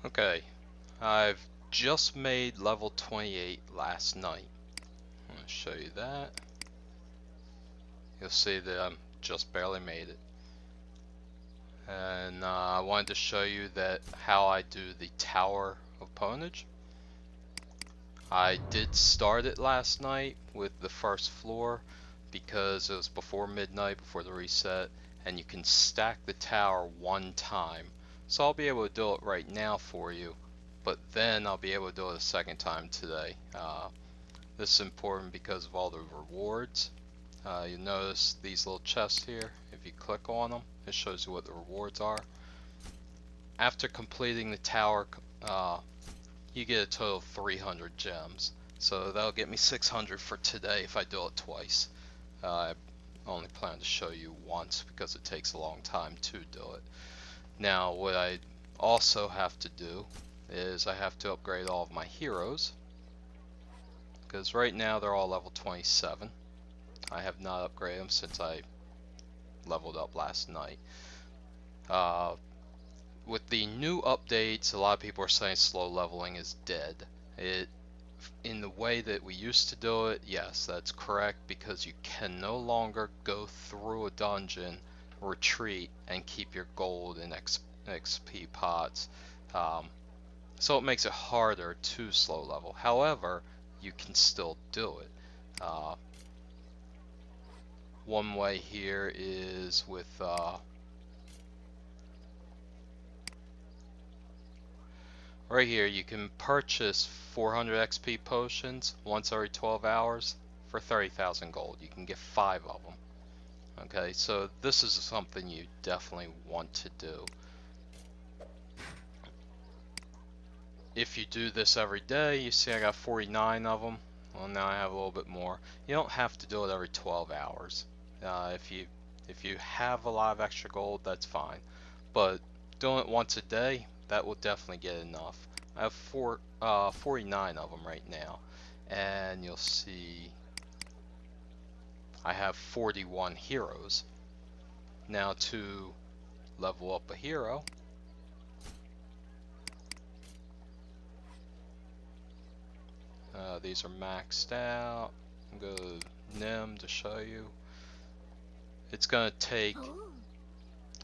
Okay, I've just made level 28 last night. I'm going to show you that. You'll see that I'm just barely made it. And I wanted to show you that how I do the Tower of Pownage. I did start it last night with the first floor because it was before midnight, before the reset, and you can stack the tower one time. So I'll be able to do it right now for you, but then I'll be able to do it a second time today. This is important because of all the rewards. You notice these little chests here. If you click on them, it shows you what the rewards are. After completing the tower, you get a total of 300 gems. So that'll get me 600 for today if I do it twice. I only plan to show you once because it takes a long time to do it. Now what I also have to do is I have to upgrade all of my heroes, because right now they're all level 27. I have not upgraded them since I leveled up last night. With the new updates, a lot of people are saying slow leveling is dead. In the way that we used to do it, yes, that's correct, because you can no longer go through a dungeon, retreat, and keep your gold in XP pots. So it makes it harder to slow level. However, you can still do it. One way here is with right here, you can purchase 400 XP potions once every 12 hours for 30,000 gold. You can get 5 of them. Okay, so this is something you definitely want to do. If you do this every day, you see I got 49 of them. Well, now I have a little bit more. You don't have to do it every 12 hours. If you have a lot of extra gold, that's fine. But doing it once a day, that will definitely get enough. I have 49 of them right now, and you'll see I have 41 heroes. Now to level up a hero, these are maxed out. I'm going to Nim to show you. It's going to take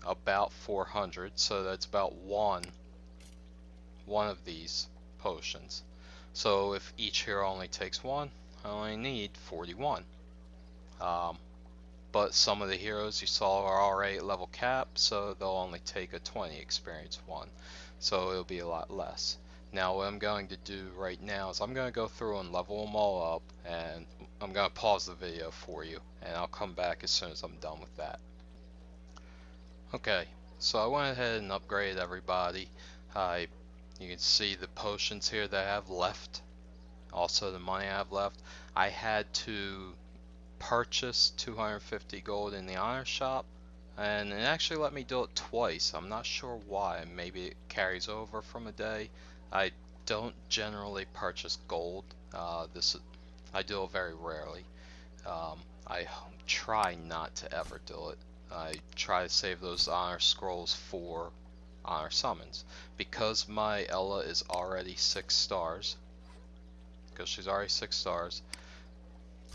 about 400, so that's about one of these potions. So if each hero only takes one, I only need 41. But some of the heroes you saw are already at level cap, so they'll only take a 20 experience one. So it'll be a lot less. Now what I'm going to do right now is I'm going to go through and level them all up, and I'm going to pause the video for you, and I'll come back as soon as I'm done with that. Okay, so I went ahead and upgraded everybody. You can see the potions here that I have left, also the money I have left. I had to purchase 250 gold in the honor shop, and it actually let me do it twice. I'm not sure why. Maybe it carries over from a day. I don't generally purchase gold. I do it very rarely. I try not to ever do it. I try to save those honor scrolls for honor summons. Because my Ella is already 6 stars, because she's already 6 stars,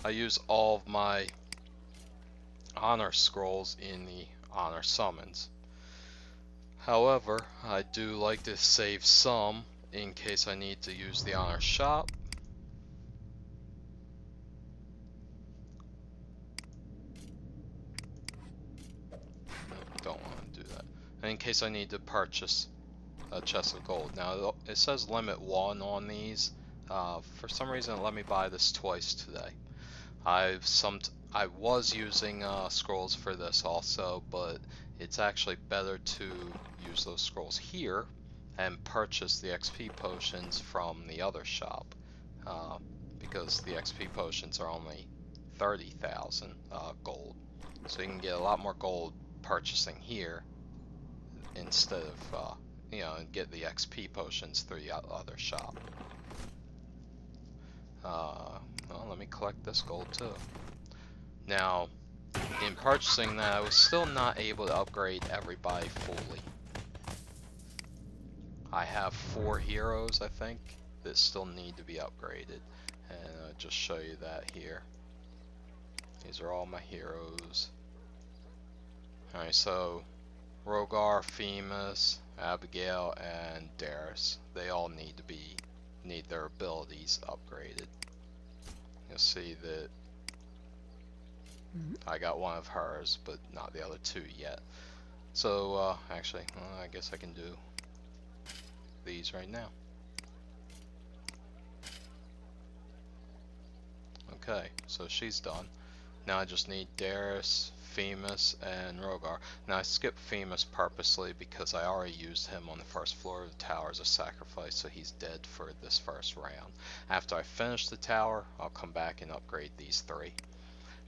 I use all of my honor scrolls in the honor summons. However, I do like to save some in case I need to use the honor shop. Don't want to do that. And in case I need to purchase a chest of gold. Now it says limit 1 on these. For some reason it let me buy this twice today. I was using scrolls for this also, but it's actually better to use those scrolls here and purchase the XP potions from the other shop, because the XP potions are only 30,000 gold. So you can get a lot more gold purchasing here instead of get the XP potions through the other shop. Well, let me collect this gold too. Now, in purchasing that, I was still not able to upgrade everybody fully. I have 4 heroes, I think, that still need to be upgraded. And I'll just show you that here. These are all my heroes. Alright, so Rogar, Femus, Abigail, and Darius. They all need their abilities upgraded. You'll see that I got one of hers, but not the other 2 yet. So, actually, I guess I can do these right now. Okay, so she's done. Now I just need Darius, Femus, and Rogar. Now I skipped Femus purposely because I already used him on the first floor of the tower as a sacrifice, so he's dead for this first round. After I finish the tower, I'll come back and upgrade these 3.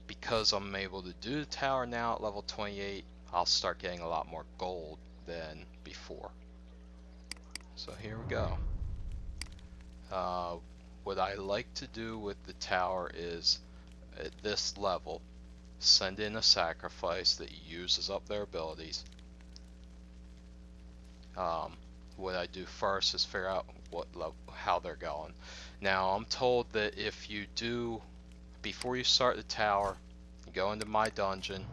Because I'm able to do the tower now at level 28, I'll start getting a lot more gold than before. So here we go. What I like to do with the tower is, at this level, send in a sacrifice that uses up their abilities. What I do first is figure out how they're going. Now I'm told that if you do, before you start the tower, you go into my dungeon,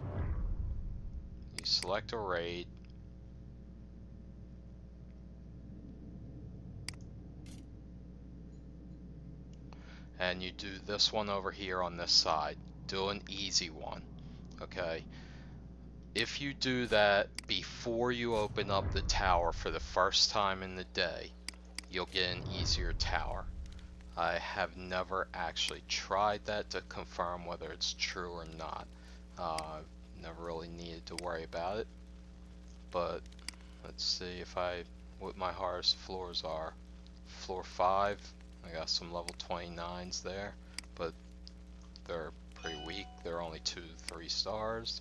you select a raid, and you do this one over here on this side. Do an easy one, okay? If you do that before you open up the tower for the first time in the day, you'll get an easier tower. I have never actually tried that to confirm whether it's true or not. Never really needed to worry about it. But let's see what my hardest floors are. Floor 5, I got some level 29s there, but they're pretty weak. They're only 2-3 stars.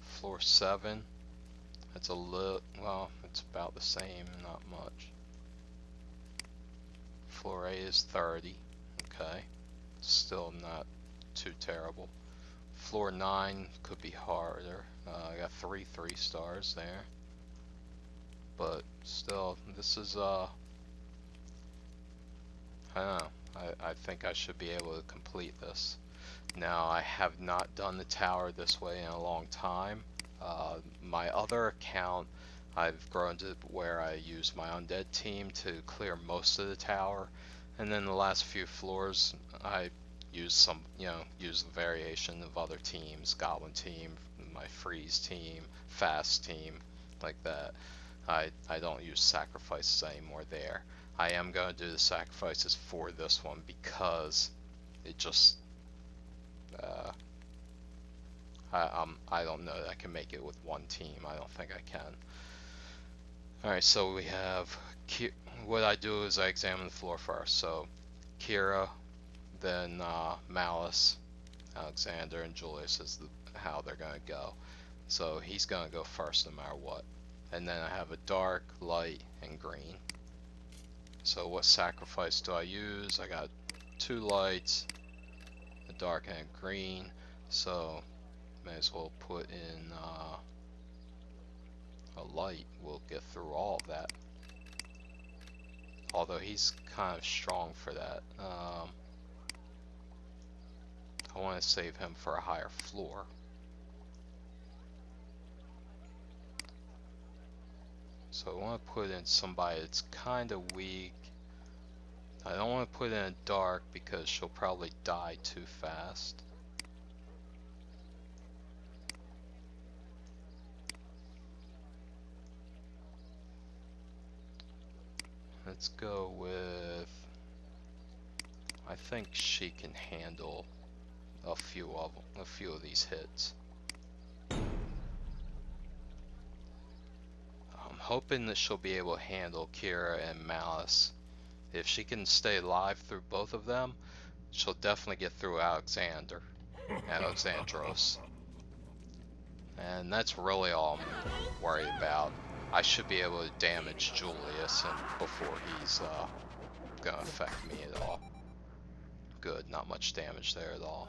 Floor 7, it's well, it's about the same, not much. Floor 8 is 30, okay, still not too terrible. Floor 9 could be harder. I got 3 stars there, but still, this is I don't know, I think I should be able to complete this. Now, I have not done the tower this way in a long time. My other account, I've grown to where I use my undead team to clear most of the tower, and then the last few floors I use use the variation of other teams, Goblin team, my freeze team, fast team, like that. I don't use sacrifices anymore there. I am going to do the sacrifices for this one because it just I don't know that I can make it with one team. I don't think I can. Alright, so we have what I do is I examine the floor first. So Kira, then Malice, Alexander, and Julius is how they're going to go. So he's going to go first no matter what. And then I have a dark, light, and green. So what sacrifice do I use? I got 2 lights, a dark and a green. So may as well put in a light. We'll get through all of that. Although he's kind of strong for that. I want to save him for a higher floor. So I want to put in somebody that's kind of weak. I don't want to put in a dark because she'll probably die too fast. Let's go with, I think she can handle a few of these hits. I'm hoping that she'll be able to handle Kira and Malice. If she can stay alive through both of them, she'll definitely get through Alexandros. And that's really all I'm worried about. I should be able to damage Julius before he's gonna affect me at all. Good, not much damage there at all.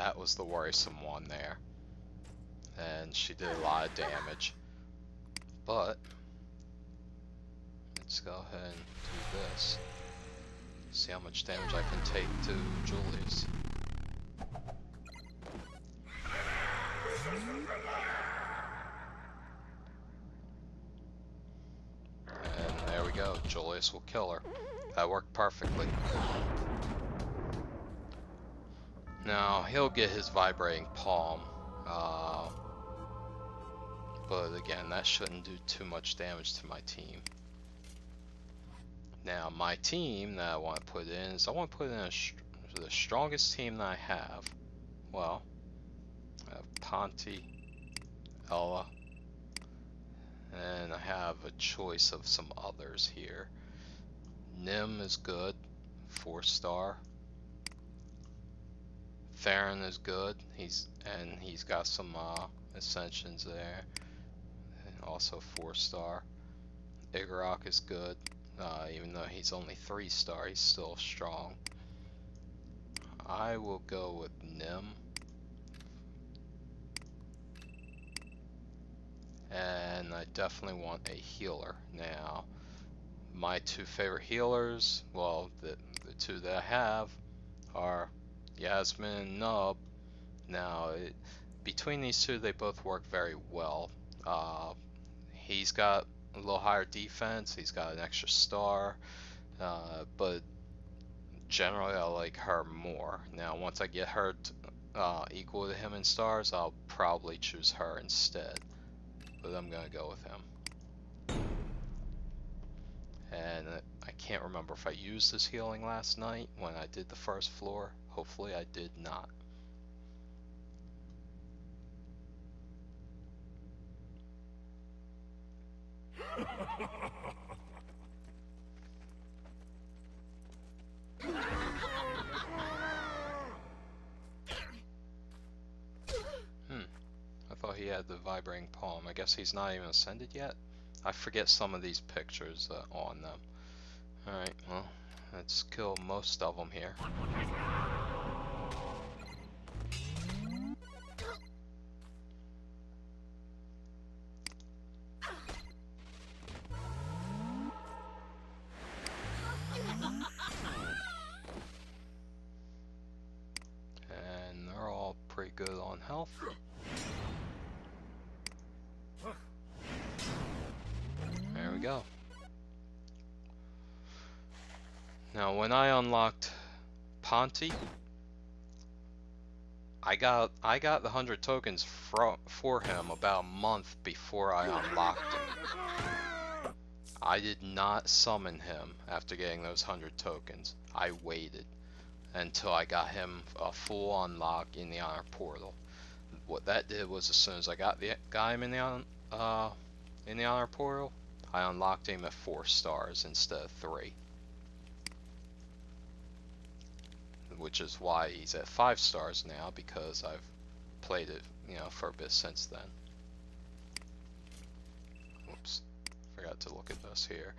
that was the worrisome one there. And she did a lot of damage. But let's go ahead and do this. See how much damage I can take to Julius. And there we go. Julius will kill her. That worked perfectly. Now, he'll get his vibrating palm. But again, that shouldn't do too much damage to my team. Now, my team that I want to put in is I want to put in the strongest team that I have. Well, I have Ponty, Ella, and I have a choice of some others here. Nim is good, 4-star. Theron is good. He's got some ascensions there. And also 4-star. Igorok is good. Even though he's only 3-star, he's still strong. I will go with Nim. And I definitely want a healer. Now, my two favorite healers, well, the two that I have are Yasmin and Nub. Now, between these two, they both work very well. He's got a little higher defense, he's got an extra star, but generally I like her more. Now, once I get her equal to him in stars, I'll probably choose her instead. But I'm gonna go with him. And I can't remember if I used this healing last night when I did the first floor. Hopefully I did not. I thought he had the vibrating palm. I guess he's not even ascended yet? I forget some of these pictures on them. Alright, well, let's kill most of them here. And they're all pretty good on health. There we go. Now, when I unlocked Ponty, I got the 100 tokens for him about a month before I unlocked him. I did not summon him after getting those 100 tokens. I waited until I got him a full unlock in the honor portal. What that did was, as soon as I got him in the honor portal, I unlocked him at 4 stars instead of 3. Which is why he's at 5 stars now, because I've played it, for a bit since then. Oops, forgot to look at this here.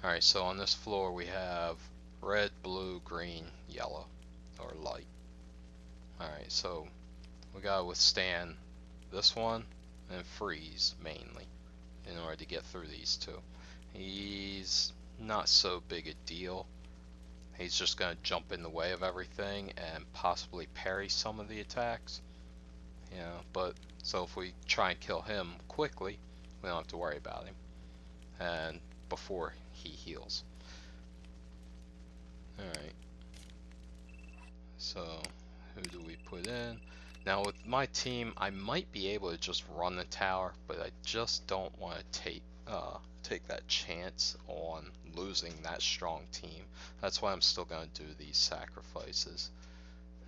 Alright, so on this floor we have red, blue, green, yellow, or light. Alright, so we gotta withstand this one and freeze mainly in order to get through these two. He's not so big a deal. He's just going to jump in the way of everything and possibly parry some of the attacks. But so if we try and kill him quickly, we don't have to worry about him. And before he heals. Alright. So, who do we put in? Now with my team, I might be able to just run the tower, but I just don't want to take that chance on losing that strong team. That's why I'm still going to do these sacrifices.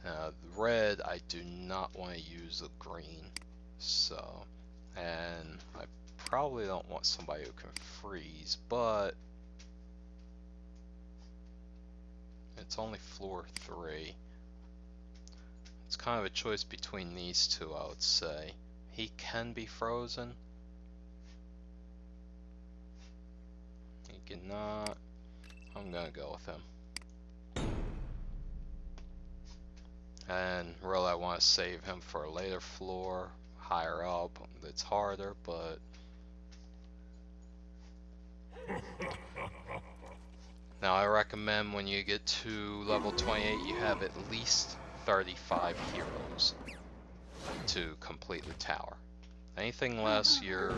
The red, I do not want to use the green. So, and I probably don't want somebody who can freeze, but it's only floor 3. It's kind of a choice between these two, I would say. He can be frozen. He cannot. I'm gonna go with him. And really I want to save him for a later floor, higher up. It's harder, but now I recommend when you get to level 28 you have at least 35 heroes to complete the tower. Anything less, you're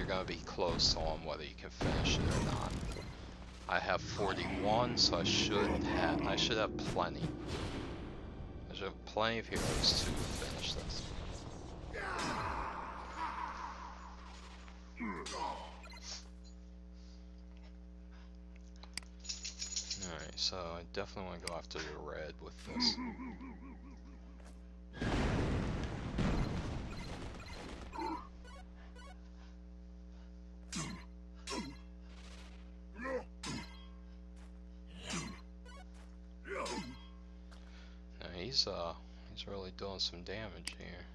gonna be close on whether you can finish it or not. I have 41, so I should have plenty. I should have plenty of heroes to finish this. Alright, so I definitely want to go after the red with this. Now he's really doing some damage here.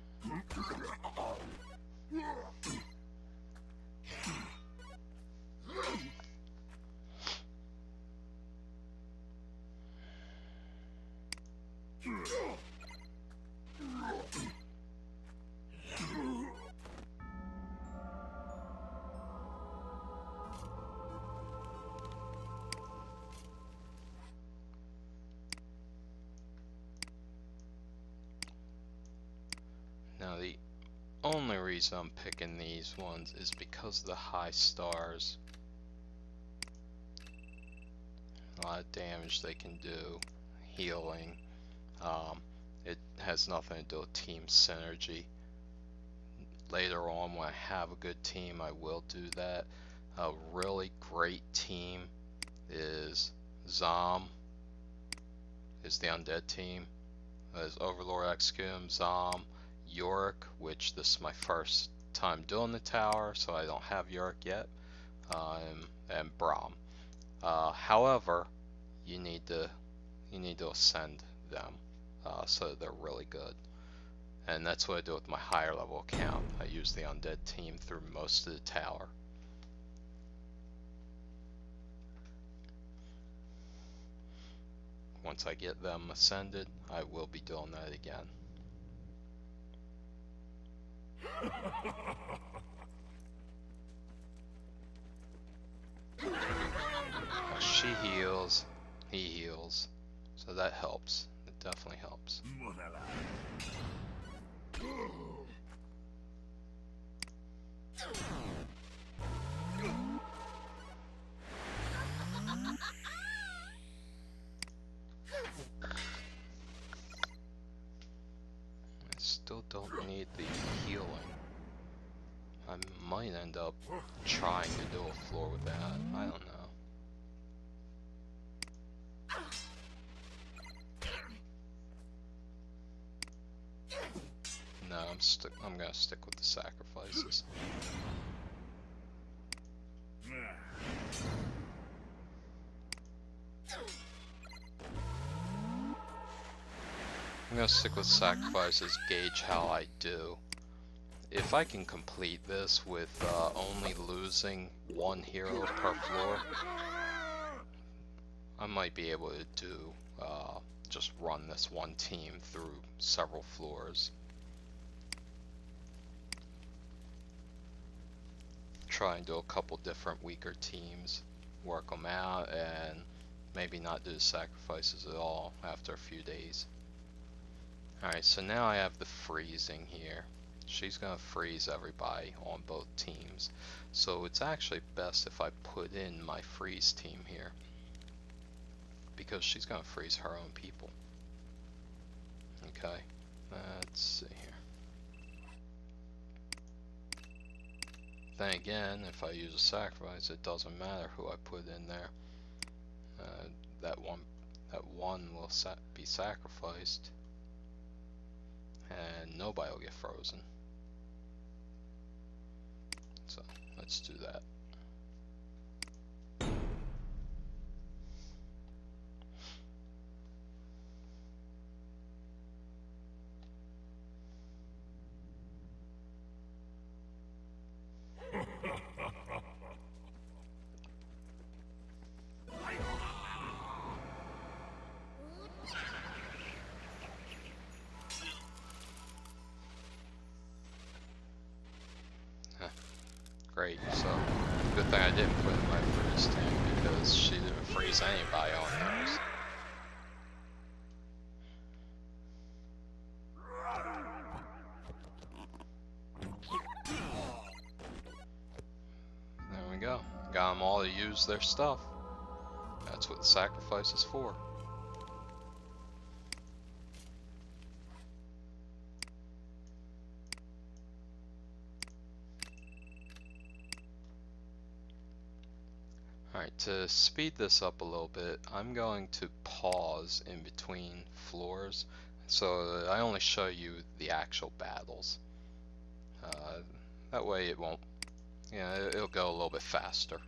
Now the only reason I'm picking these ones is because of the high stars. A lot of damage they can do, healing. It has nothing to do with team synergy. Later on when I have a good team I will do that. A really great team is Zom, is the undead team. There's Overlord Execum, Zom, Yorick, which this is my first time doing the tower, so I don't have Yorick yet, and Braum. However, you need to ascend them, so they're really good. And that's what I do with my higher level account. I use the undead team through most of the tower. Once I get them ascended, I will be doing that again. She heals, he heals, so that helps. It definitely helps. I still don't need the healing. I might end up trying to do a floor with that. I don't know. No, I'm gonna stick with the sacrifices. I'm gonna stick with sacrifices, gauge how I do. If I can complete this with only losing one hero per floor, I might be able to do just run this one team through several floors. Try and do a couple different weaker teams, work them out, and maybe not do the sacrifices at all after a few days. Alright, so now I have the freezing here. She's gonna freeze everybody on both teams. So it's actually best if I put in my freeze team here, because she's gonna freeze her own people. Okay, let's see here. Then again, if I use a sacrifice, it doesn't matter who I put in there. That one will be sacrificed, and nobody will get frozen. So let's do that. great. So good thing I didn't put in my freeze tank because she didn't freeze anybody on those. There we go. Got them all to use their stuff. That's what the sacrifice is for. Alright, to speed this up a little bit, I'm going to pause in between floors so that I only show you the actual battles. That way it won't, it'll go a little bit faster.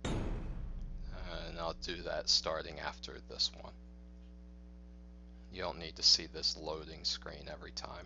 And I'll do that starting after this one. You don't need to see this loading screen every time.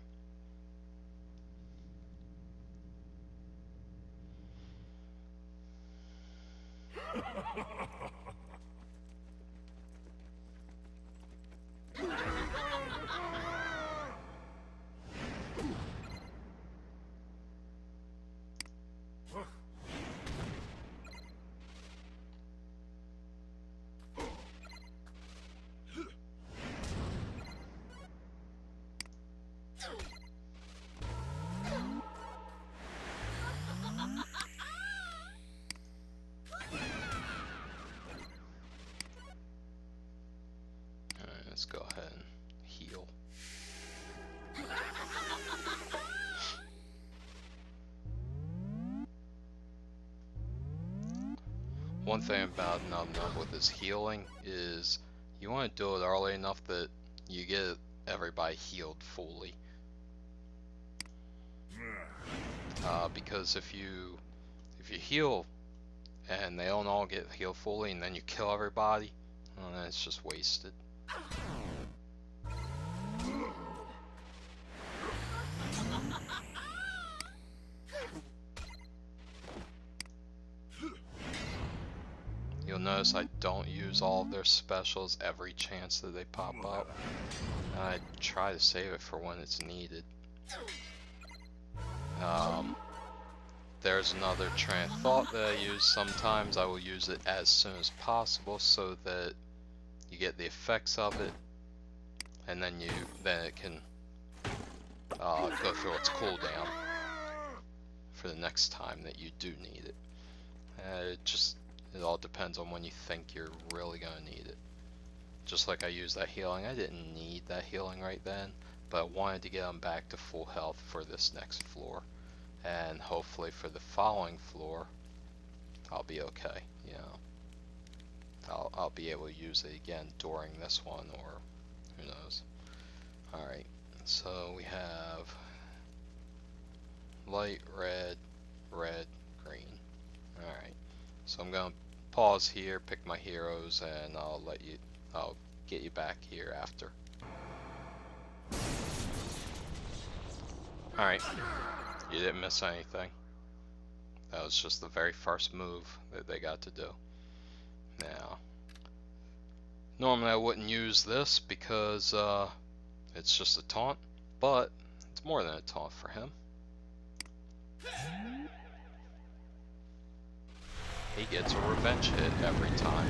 Let's go ahead and heal. One thing about Nub Nub with his healing is you want to do it early enough that you get everybody healed fully. Because if you heal and they don't all get healed fully and then you kill everybody, well, then it's just wasted. You'll notice I don't use all of their specials every chance that they pop up. I try to save it for when it's needed. There's another train of thought that I use. Sometimes I will use it as soon as possible so that you get the effects of it, and then it can go through its cooldown for the next time that you do need it. It all depends on when you think you're really gonna need it. Just like I used that healing, I didn't need that healing right then, but I wanted to get them back to full health for this next floor. And hopefully for the following floor, I'll be okay, you know. I'll be able to use it again during this one, or who knows. Alright, so we have light, red, red, green. Alright, so I'm going to pause here, pick my heroes, and I'll get you back here after. Alright, you didn't miss anything. That was just the very first move that they got to do. Now, normally I wouldn't use this because it's just a taunt, but it's more than a taunt for him. He gets a revenge hit every time.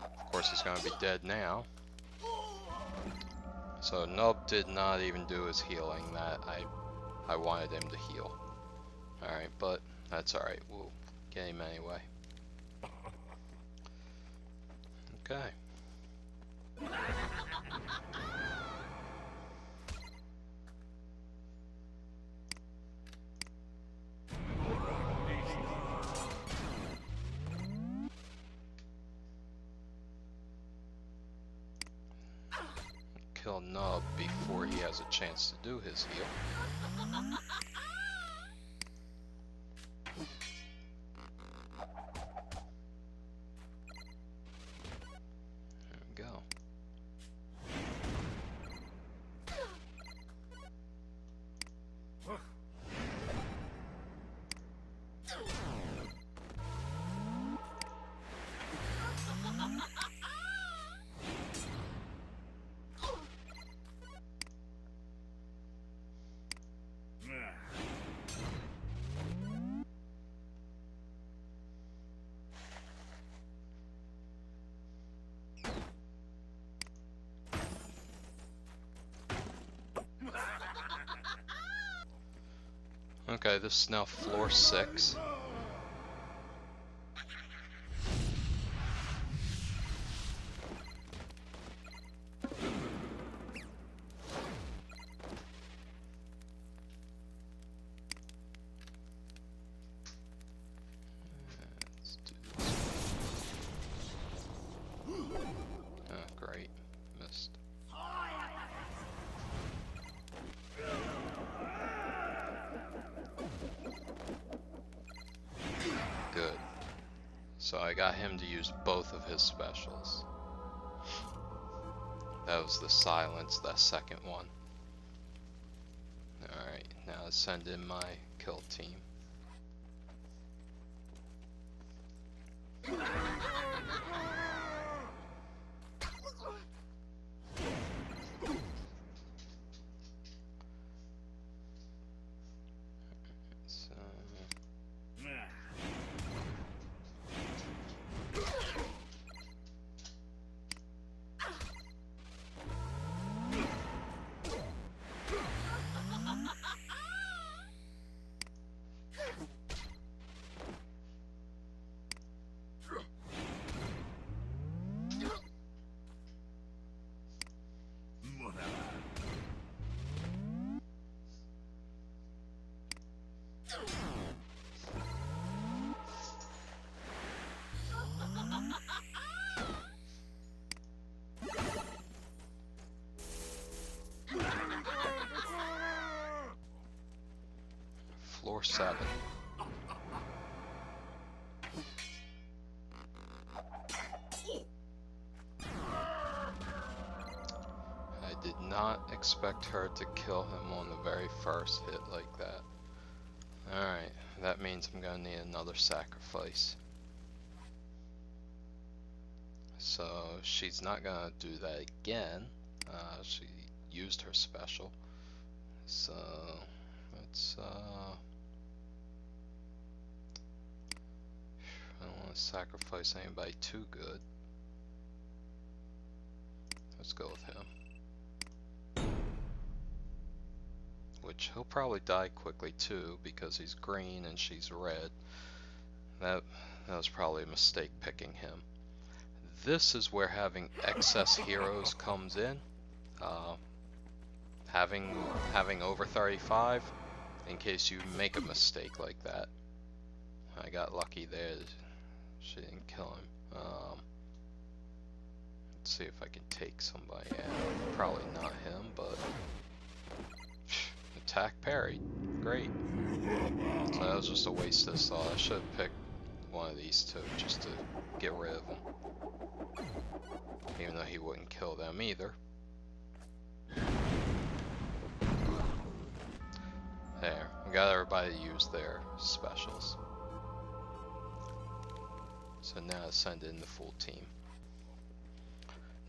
Of course he's going to be dead now. So Nub did not even do his healing that I wanted him to heal. Alright, but that's alright. We'll get him anyway. Okay. Kill Nub before he has a chance to do his heal. There we go. Okay, this is now floor 6. Let's do this. Oh, great. Missed. Good. So I got him to use both of his specials. That was the silence, that second one. Alright, now let's send in my kill team. So, floor 7. I did not expect her to kill him on the very first hit like that. Alright, that means I'm gonna need another sacrifice. So she's not gonna do that again. She used her special. So let's I don't want to sacrifice anybody too good. Let's go with him. Which he'll probably die quickly too because he's green and she's red. That was probably a mistake picking him. This is where having excess heroes comes in. Having over 35 in case you make a mistake like that. I got lucky there. She didn't kill him. Let's see if I can take somebody out. Probably not him, but attack parried. Great. So that was just a waste of thought. I should have picked one of these two just to get rid of him. Even though he wouldn't kill them either. There, we got everybody to use their specials. So now let's send in the full team.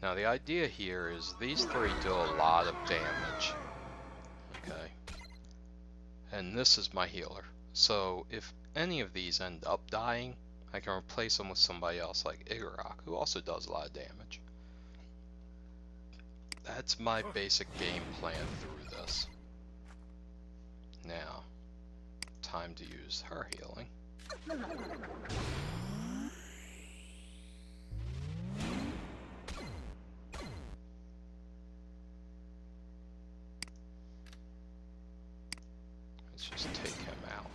Now the idea here is these three do a lot of damage. Okay. And this is my healer. So if any of these end up dying, I can replace them with somebody else like Igorok, who also does a lot of damage. That's my basic game plan through this. Now, time to use her healing. Let's just take him out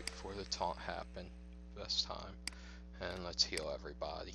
before the taunt happened. Best time. And let's heal everybody.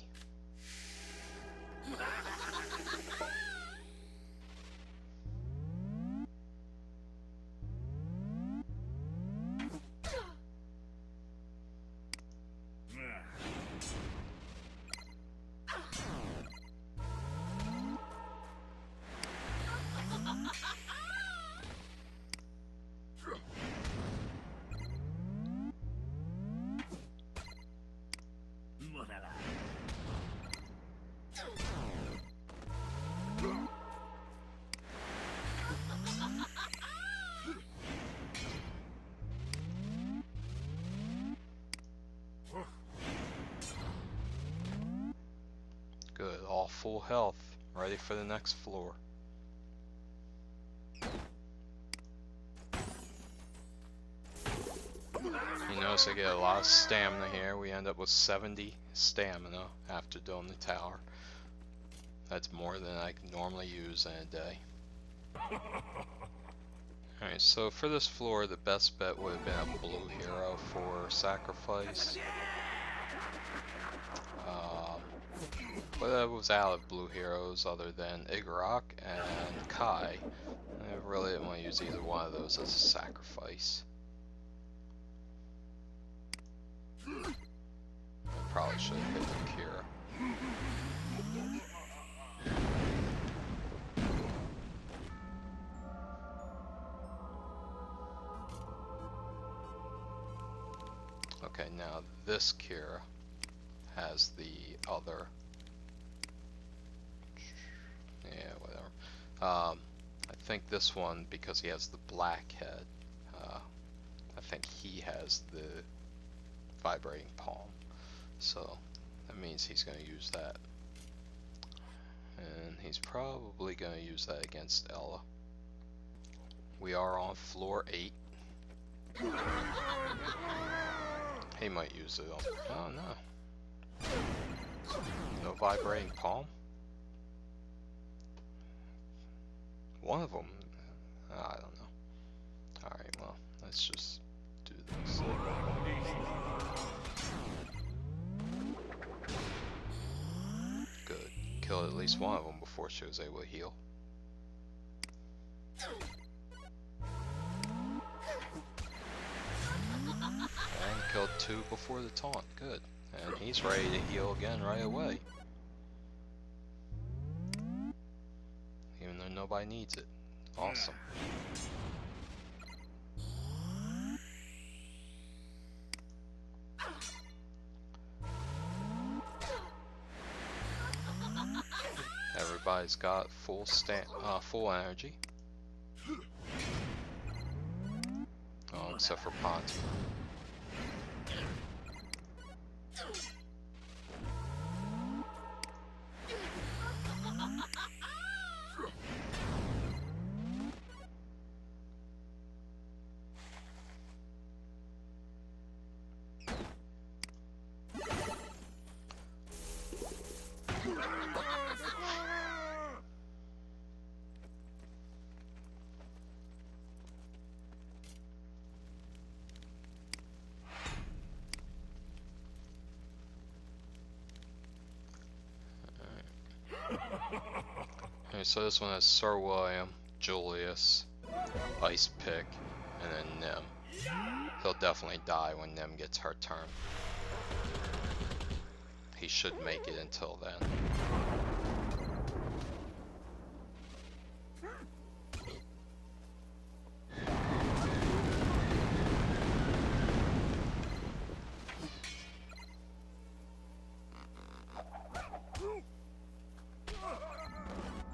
Good, all full health, ready for the next floor. notice I get a lot of stamina here. We end up with 70 stamina after doing the tower. That's more than I can normally use in a day. Alright, so for this floor, the best bet would have been a blue hero for sacrifice. But I was out of blue heroes other than Igorok and Kai. I really didn't want to use either one of those as a sacrifice. I probably should have hit the Kira. Okay, now this Kira has the other. Yeah, whatever. I think this one, because he has the black head, I think he has the vibrating palm. So that means he's going to use that. And he's probably going to use that against Ella. We are on floor 8. He might use it on. Oh no. No vibrating palm? One of them. I don't know. Alright, well, let's just do this. Good. Killed at least one of them before she was able to heal. And killed 2 before the taunt. Good. And he's ready to heal again right away. Even though nobody needs it. Awesome. Everybody's got full energy. Oh, except for Ponzi. Okay, so this one has Sir William, Julius, Ice Pick, and then Nim. He'll definitely die when Nim gets her turn. He should make it until then.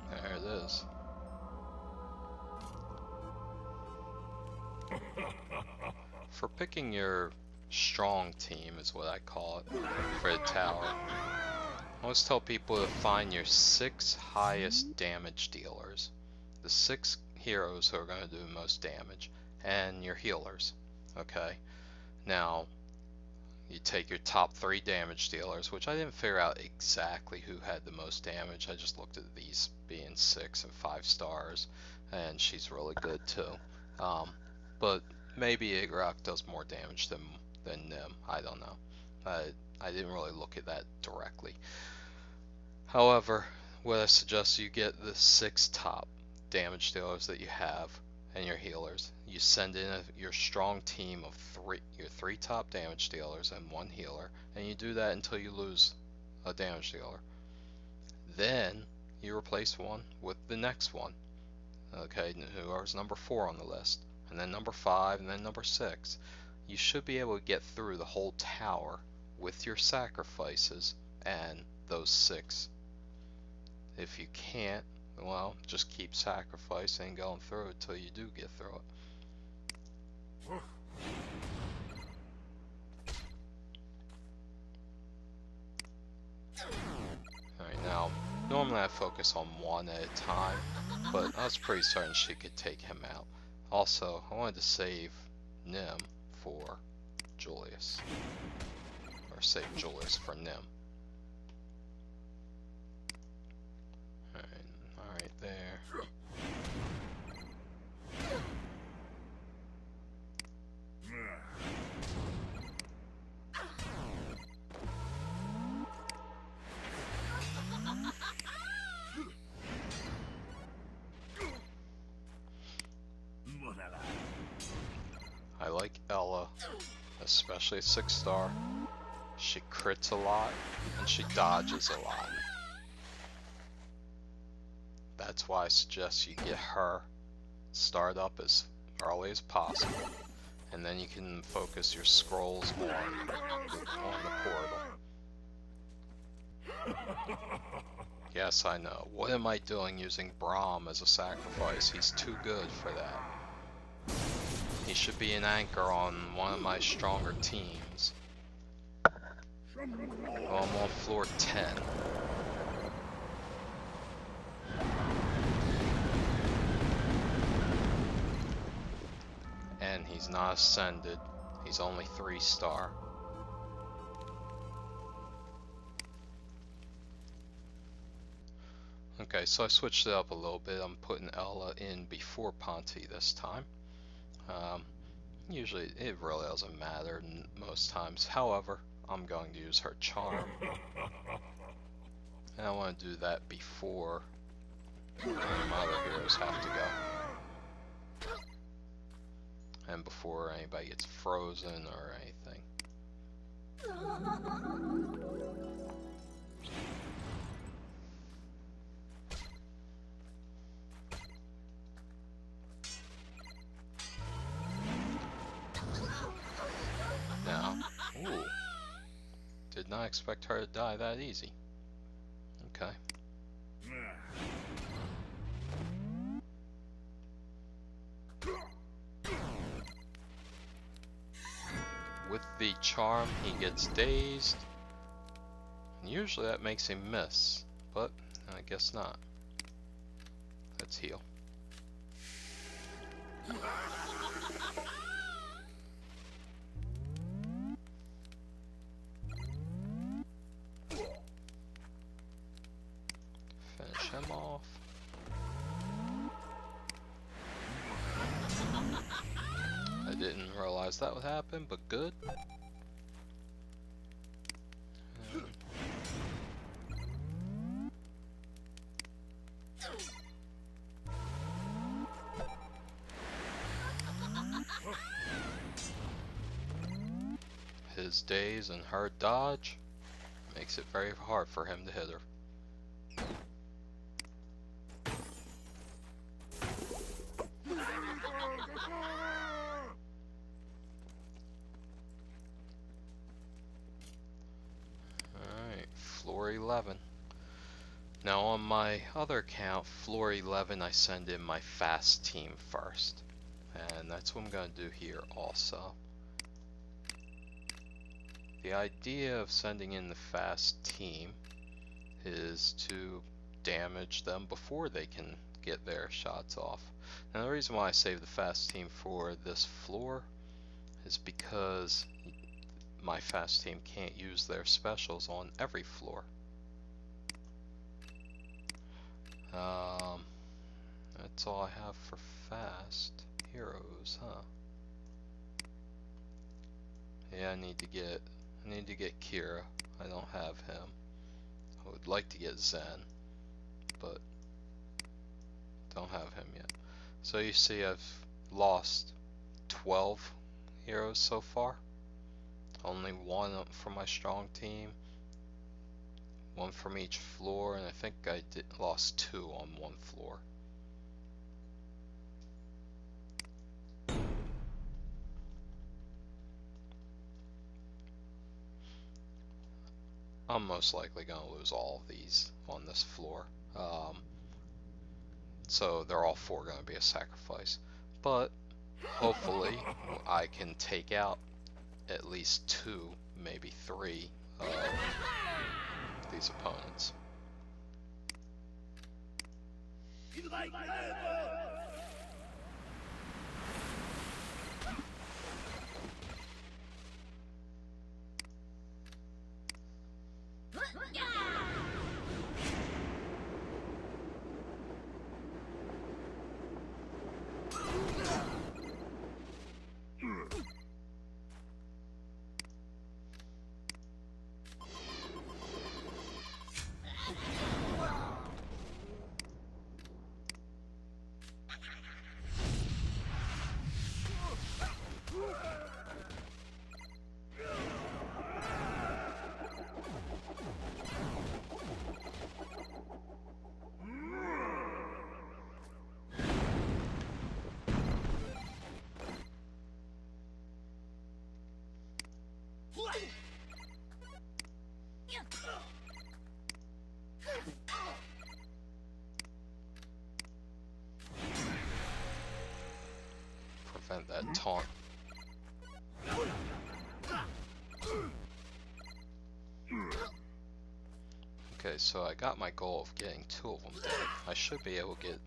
There it is. For picking your strong team is what I call it for the tower. I always tell people to find your 6 highest damage dealers. The 6 heroes who are going to do the most damage. And your healers. Okay. Now, you take your top 3 damage dealers, which I didn't figure out exactly who had the most damage. I just looked at these being 6 and 5 stars. And she's really good too. But maybe Igorok does more damage than Nim. I don't know. I didn't really look at that directly. However, what I suggest you get the 6 top damage dealers that you have and your healers. You send in your strong team of 3, your 3 top damage dealers and 1 healer, and you do that until you lose a damage dealer. Then you replace one with the next one. Okay, whoever's number 4 on the list, and then number 5, and then number 6. You should be able to get through the whole tower with your sacrifices and those 6. If you can't, well, just keep sacrificing and going through it till you do get through it. Alright, now, normally I focus on one at a time, but I was pretty certain she could take him out. Also, I wanted to save Nim for Julius. Or save Julius for Nim. Alright, there. I like Ella, especially 6-star. She crits a lot, and she dodges a lot. That's why I suggest you get her, start up as early as possible, and then you can focus your scrolls more on the portal. Yes, I know. What am I doing using Braum as a sacrifice? He's too good for that. He should be an anchor on one of my stronger teams. Oh, I'm on floor 10. And he's not ascended. He's only 3-star. Okay, so I switched it up a little bit. I'm putting Ella in before Ponte this time. Usually it really doesn't matter most times. However, I'm going to use her charm. And I want to do that before any of my other heroes have to go. And before anybody gets frozen or anything. Now, ooh, did not expect her to die that easy. Okay. With the charm, he gets dazed. And usually that makes him miss, but I guess not. Let's heal. Finish him off. I didn't realize that would happen, but good. His daze and her dodge makes it very hard for him to hit her. Alright, floor 11. Now on my other account, floor 11, I send in my fast team first. And that's what I'm going to do here also. The idea of sending in the fast team is to damage them before they can get their shots off. Now the reason why I save the fast team for this floor is because my fast team can't use their specials on every floor. That's all I have for fast heroes, huh? Yeah, I need to get Kira. I don't have him. I would like to get Zen, but don't have him yet. So you see I've lost 12 heroes so far. Only one from my strong team. One from each floor, and I think I lost 2 on one floor. I'm most likely going to lose all of these on this floor. So they're all 4 going to be a sacrifice. But hopefully I can take out at least 2, maybe 3 of these opponents. Prevent that taunt. Okay, so I got my goal of getting 2 of them dead. I should be able to get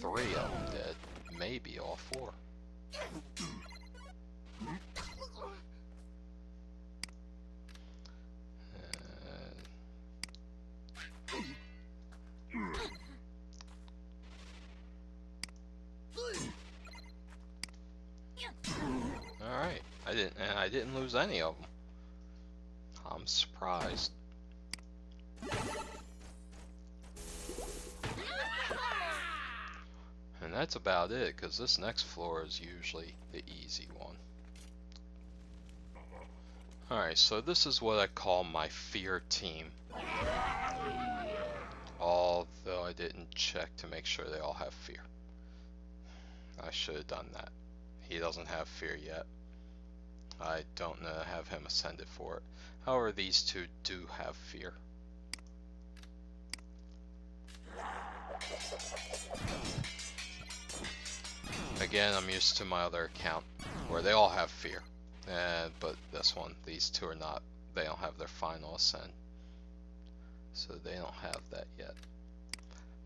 3 of them dead, maybe all 4. Alright, I didn't lose any of them. I'm surprised. And that's about it, because this next floor is usually the easy one. Alright, so this is what I call my fear team. Although I didn't check to make sure they all have fear. I should have done that. He doesn't have fear yet. I don't have him ascended for it. However, these 2 do have fear. Again, I'm used to my other account where they all have fear. But this one, these 2 are not. They don't have their final ascend. So they don't have that yet.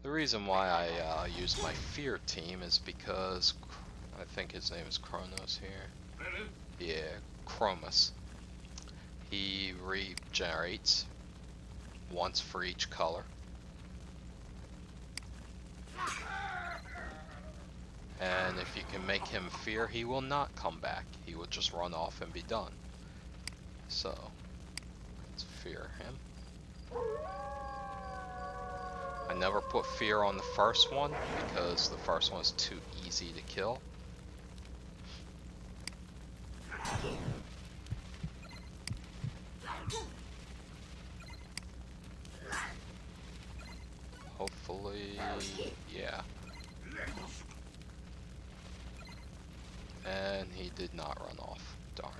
The reason why I use my fear team is because I think his name is Kronos here. Yeah, Chromus. He regenerates once for each color. And if you can make him fear, he will not come back. He will just run off and be done. So, let's fear him. I never put fear on the first one because the first one is too easy to kill. Hopefully, yeah. And he did not run off. Darn.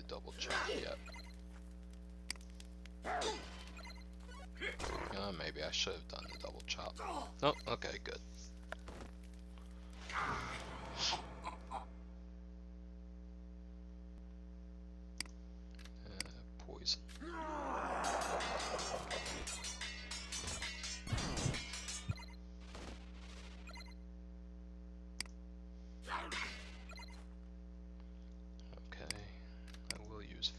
Double check yet. Maybe I should have done the double chop. Oh, okay, good. Poison.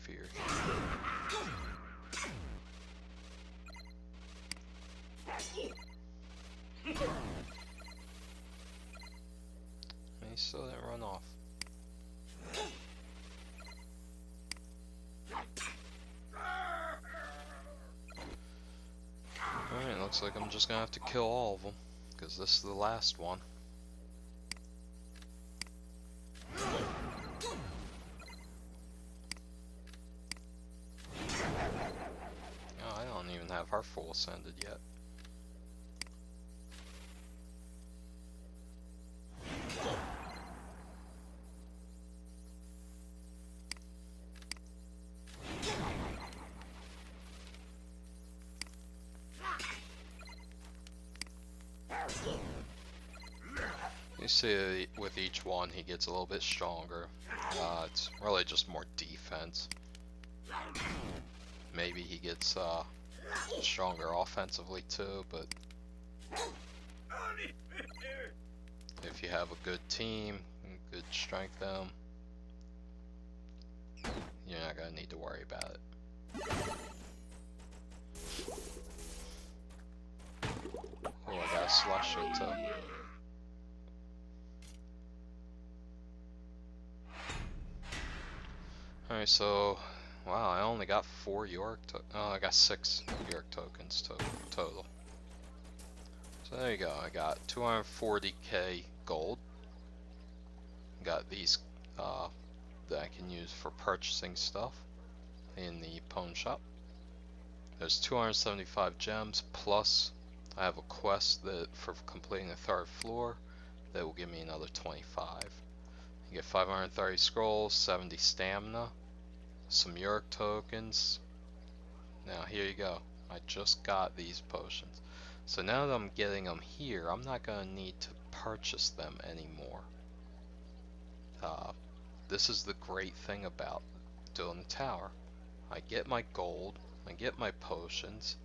Fear. He still didn't run off. Alright, looks like I'm just gonna have to kill all of them, because this is the last one. Have her full ascended yet. You see with each one he gets a little bit stronger. It's really just more defense. Maybe he gets stronger offensively too, but if you have a good team, good strength them, you're not gonna need to worry about it. Oh, I got a slush it too. Alright, so, wow, I only got 4 York oh, I got 6 York tokens total. So there you go, I got 240k gold. Got these that I can use for purchasing stuff in the pawn shop. There's 275 gems, plus I have a quest that for completing the 3rd floor that will give me another 25. You get 530 scrolls, 70 stamina, some York tokens. Now here you go. I just got these potions. So now that I'm getting them here, I'm not going to need to purchase them anymore. This is the great thing about doing the tower. I get my gold, I get my potions,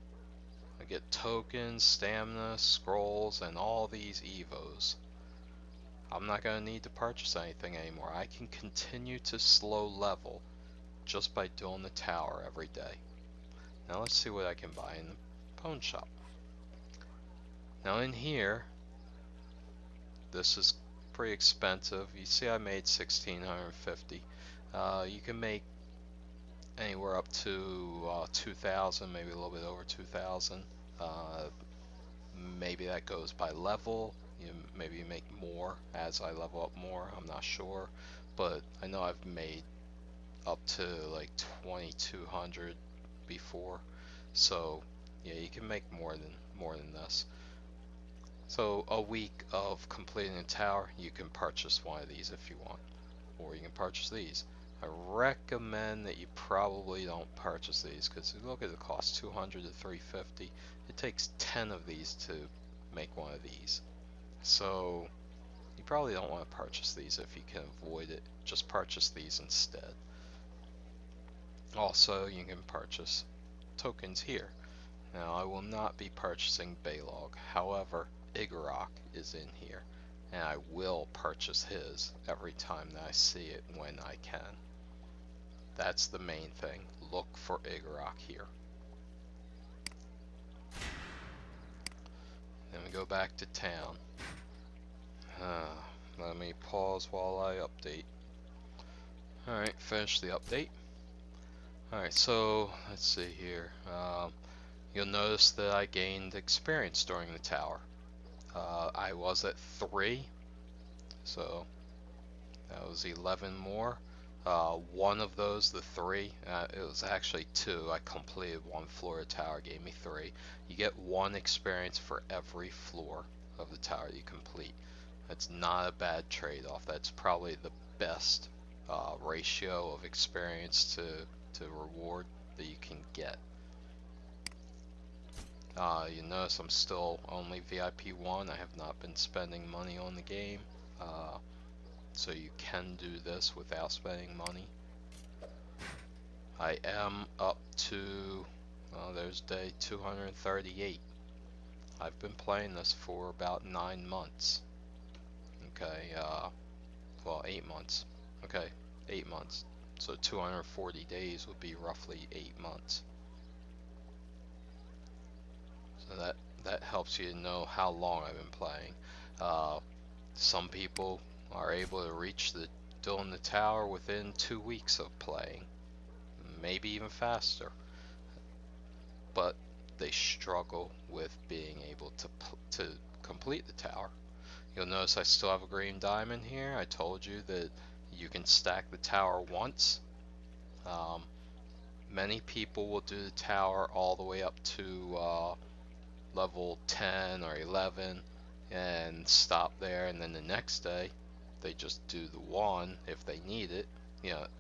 I get tokens, stamina, scrolls, and all these evos. I'm not going to need to purchase anything anymore. I can continue to slow level just by doing the tower every day. Now let's see what I can buy in the pawn shop. Now in here, this is pretty expensive. You see I made 1650. You can make anywhere up to 2,000, maybe a little bit over 2,000. Maybe that goes by level. Maybe you make more as I level up more. I'm not sure, but I know I've made up to like 2,200 before. So yeah, you can make more than this. So a week of completing a tower, you can purchase one of these if you want, or you can purchase these. I recommend that you probably don't purchase these because look at the cost, 200 to 350. It takes 10 of these to make one of these. So you probably don't want to purchase these if you can avoid it. Just purchase these instead. Also, you can purchase tokens here. Now I will not be purchasing Baylog. However, Igorok is in here, and I will purchase his every time that I see it when I can. That's the main thing. Look for Igorok here. Then we go back to town. Let me pause while I update. Alright, finish the update. Alright, so let's see here. You'll notice that I gained experience during the tower. I was at 3, so that was 11 more. One of those, the 3, it was actually 2. I completed 1 floor of the tower, gave me 3. You get 1 experience for every floor of the tower you complete. That's not a bad trade-off. That's probably the best ratio of experience to reward that you can get. You notice I'm still only VIP 1. I have not been spending money on the game. So you can do this without spending money. I am up to, there's day 238. I've been playing this for about 9 months. Okay, well 8 months. Okay, 8 months. So 240 days would be roughly 8 months. So that helps you know how long I've been playing. Some people are able to reach doing the tower within 2 weeks of playing, maybe even faster. But they struggle with being able to complete the tower. You'll notice I still have a green diamond here. I told you that you can stack the tower once. Many people will do the tower all the way up to level 10 or 11 and stop there, and then the next day they just do the 1 if they need it.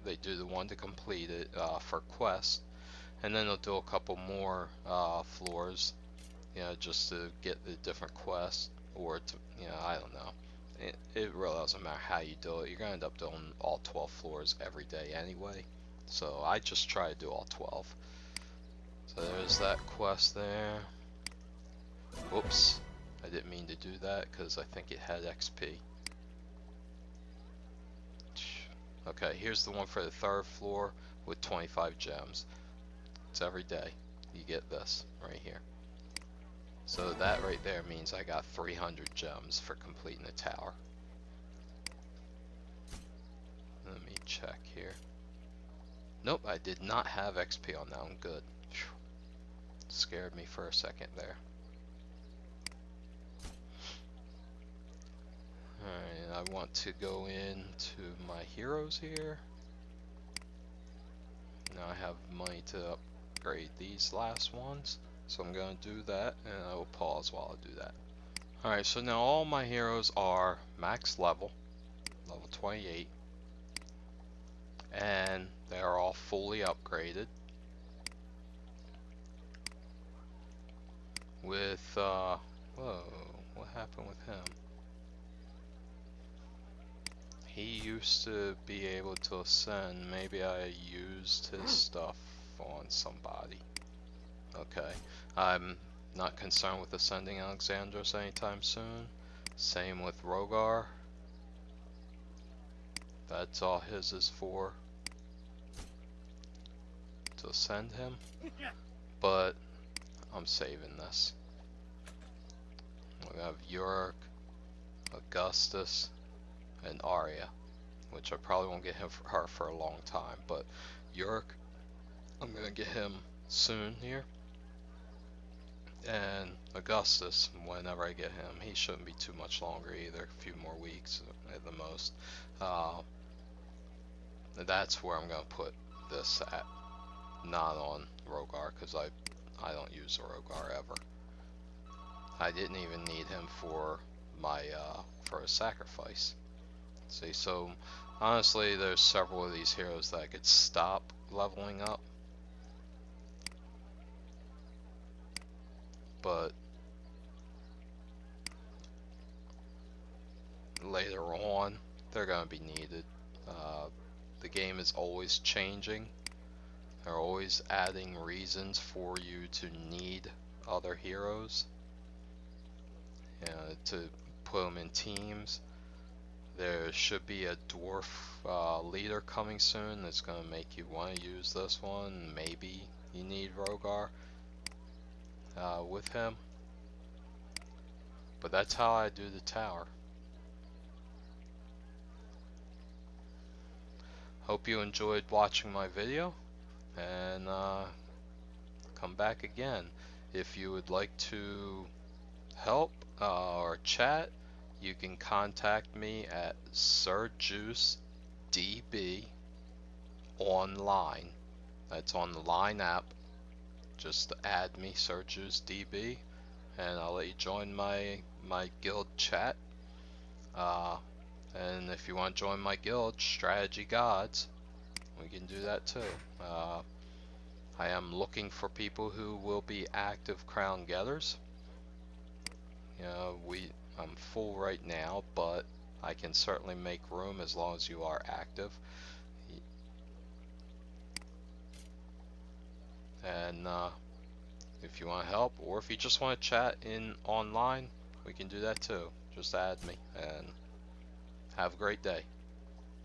They do the 1 to complete it for quest, and then they'll do a couple more floors, just to get the different quests, or to, I don't know. It really doesn't matter how you do it. You're gonna end up doing all 12 floors every day anyway. So I just try to do all 12. So there's that quest there. Whoops, I didn't mean to do that because I think it had XP. Okay, here's the one for the 3rd floor with 25 gems. It's every day. You get this right here. So that right there means I got 300 gems for completing the tower. Let me check here. Nope, I did not have XP on that one. Good. Phew. Scared me for a second there. Alright, I want to go into my heroes here. Now I have money to upgrade these last ones, so I'm going to do that, and I will pause while I do that. Alright, so now all my heroes are max level 28, and they are all fully upgraded with, whoa, what happened with him? He used to be able to ascend. Maybe I used his stuff on somebody. Okay, I'm not concerned with ascending Alexandros anytime soon. Same with Rogar. That's all his is for, to ascend him. But I'm saving this. We have Yorick, Augustus, and Arya, which I probably won't get her for a long time. But Yorick, I'm gonna get him soon here. And Augustus, whenever I get him, he shouldn't be too much longer either, a few more weeks at the most. That's where I'm going to put this at, not on Rogar, because I don't use a Rogar ever. I didn't even need him for my for a sacrifice. See, so honestly, there's several of these heroes that I could stop leveling up, but later on they're going to be needed. The game is always changing. They're always adding reasons for you to need other heroes, to put them in teams. There should be a dwarf leader coming soon that's going to make you want to use this one. Maybe you need Rogar with him. But that's how I do the tower. Hope you enjoyed watching my video, and come back again. If you would like to help or chat, you can contact me at SirJuiceDB online. That's on the Line app. Just add me, SirJuiceDB, and I'll let you join my guild chat. And if you want to join my guild, Strategy Gods, we can do that too. I am looking for people who will be active crown getters. You know, I'm full right now, but I can certainly make room as long as you are active. And if you want to help, or if you just want to chat in online, we can do that too. Just add me, and have a great day.